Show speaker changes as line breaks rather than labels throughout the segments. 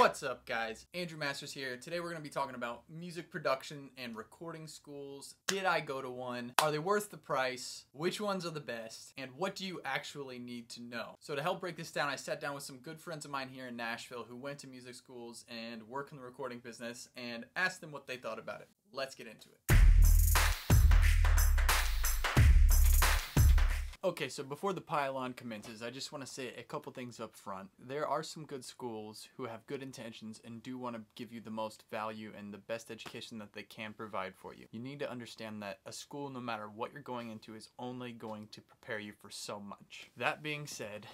What's up, guys? ANDREWMASTERS here. Today we're going to be talking about music production and recording schools. Did I go to one? Are they worth the price? Which ones are the best? And what do you actually need to know? So to help break this down, I sat down with some good friends of mine here in Nashville who went to music schools and work in the recording business and asked them what they thought about it. Let's get into it. Okay, so before the pile-on commences, I just want to say a couple things up front. There are some good schools who have good intentions and do want to give you the most value and the best education that they can provide for you. You need to understand that a school, no matter what you're going into, is only going to prepare you for so much. That being said,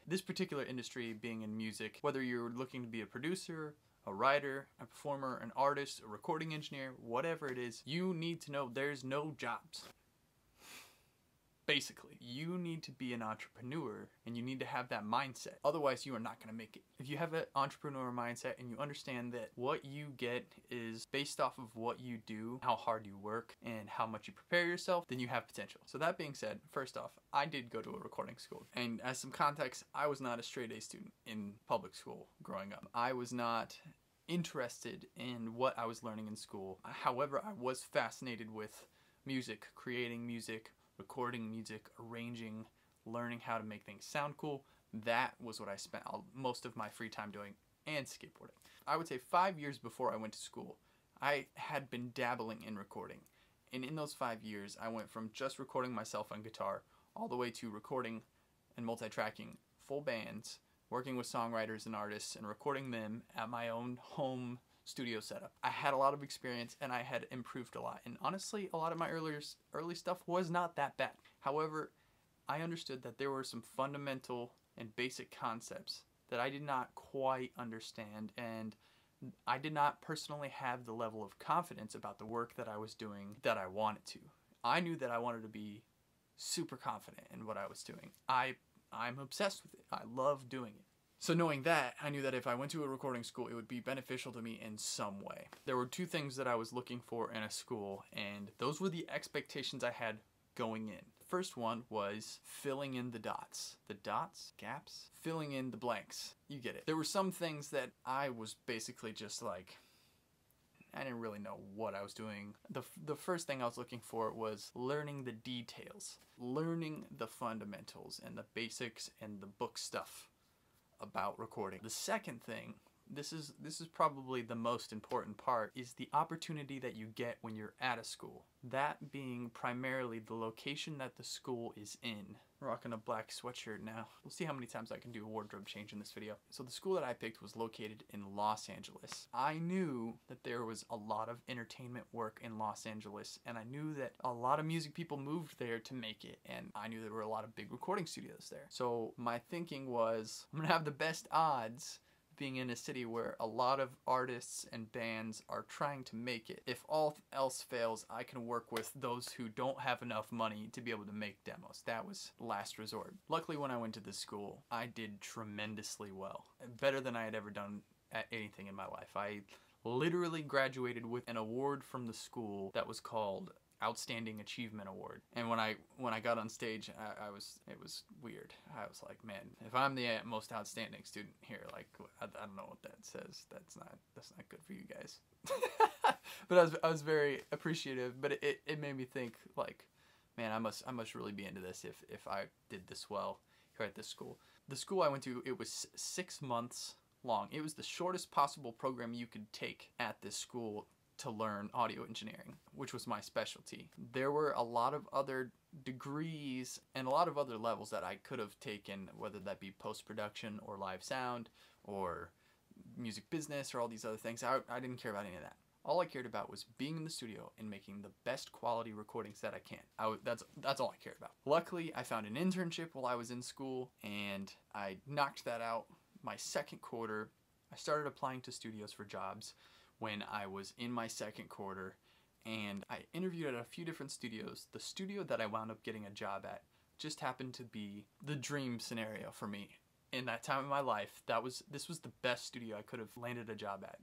this particular industry, being in music, whether you're looking to be a producer, a writer, a performer, an artist, a recording engineer, whatever it is, you need to know there's no jobs. Basically, you need to be an entrepreneur and you need to have that mindset. Otherwise, you are not going to make it. If you have an entrepreneur mindset and you understand that what you get is based off of what you do, how hard you work, and how much you prepare yourself, then you have potential. So that being said, first off, I did go to a recording school. And as some context, I was not a straight A student in public school growing up. I was not interested in what I was learning in school. However, I was fascinated with music, creating music, recording music, arranging, learning how to make things sound cool. That was what I spent most of my free time doing, and skateboarding. I would say 5 years before I went to school, I had been dabbling in recording. And in those 5 years, I went from just recording myself on guitar all the way to recording and multi-tracking full bands, working with songwriters and artists, and recording them at my own home studio setup. I had a lot of experience and I had improved a lot, and honestly a lot of my early stuff was not that bad. However, I understood that there were some fundamental and basic concepts that I did not quite understand, and I did not personally have the level of confidence about the work that I was doing that I wanted to. I knew that I wanted to be super confident in what I was doing. I'm obsessed with it. I love doing it. So knowing that, I knew that if I went to a recording school, it would be beneficial to me in some way. There were two things that I was looking for in a school, and those were the expectations I had going in. The first one was filling in the dots. The dots? Gaps? Filling in the blanks. You get it. There were some things that I was basically just like, I didn't really know what I was doing. The first thing I was looking for was learning the details. Learning the fundamentals and the basics and the book stuff about recording. The second thing, this is probably the most important part, is the opportunity that you get when you're at a school. That being primarily the location that the school is in. I'm rocking a black sweatshirt now. We'll see how many times I can do a wardrobe change in this video. So the school that I picked was located in Los Angeles. I knew that there was a lot of entertainment work in Los Angeles, and I knew that a lot of music people moved there to make it, and I knew there were a lot of big recording studios there. So my thinking was, I'm gonna have the best odds being in a city where a lot of artists and bands are trying to make it. If all else fails, I can work with those who don't have enough money to be able to make demos. That was last resort. Luckily, when I went to this school, I did tremendously well. Better than I had ever done at anything in my life. I literally graduated with an award from the school that was called Outstanding Achievement Award. And when I got on stage, it was weird. I was like, man, if I'm the most outstanding student here, like, I don't know what that says. That's not good for you guys. But I was very appreciative, but it made me think, like, man, I must really be into this if I did this well here at this school. The school I went to, it was 6 months long. It was the shortest possible program you could take at this school to learn audio engineering, which was my specialty. There were a lot of other degrees and a lot of other levels that I could have taken, whether that be post-production or live sound or music business or all these other things. I didn't care about any of that. All I cared about was being in the studio and making the best quality recordings that I can. That's all I cared about. Luckily, I found an internship while I was in school, and I knocked that out. My second quarter, I started applying to studios for jobs when I was in my second quarter, and I interviewed at a few different studios. The studio that I wound up getting a job at just happened to be the dream scenario for me. In that time of my life, this was the best studio I could have landed a job at.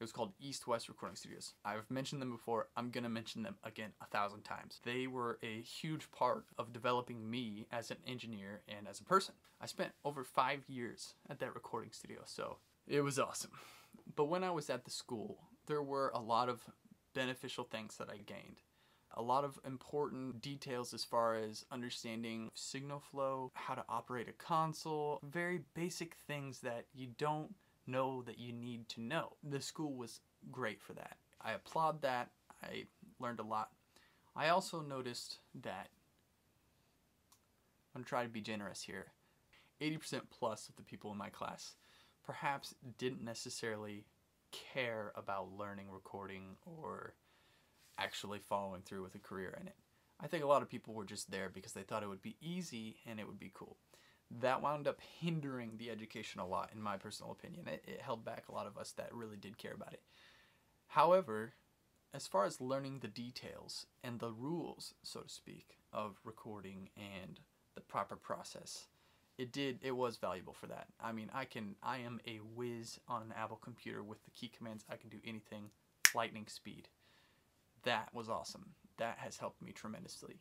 It was called East West Recording Studios. I've mentioned them before. I'm gonna mention them again 1,000 times. They were a huge part of developing me as an engineer and as a person. I spent over 5 years at that recording studio, so It was awesome. But when I was at the school, there were a lot of beneficial things that I gained. A lot of important details as far as understanding signal flow, how to operate a console, very basic things that you don't know that you need to know. The school was great for that. I applaud that. I learned a lot. I also noticed that, I'm going to try to be generous here, 80% plus of the people in my class perhaps didn't necessarily care about learning recording or actually following through with a career in it. I think a lot of people were just there because they thought it would be easy and it would be cool. That wound up hindering the education a lot, in my personal opinion. It held back a lot of us that really did care about it. However, as far as learning the details and the rules, so to speak, of recording and the proper process, it was valuable for that. I mean, I am a whiz on an Apple computer with the key commands. I can do anything lightning speed. That was awesome. That has helped me tremendously.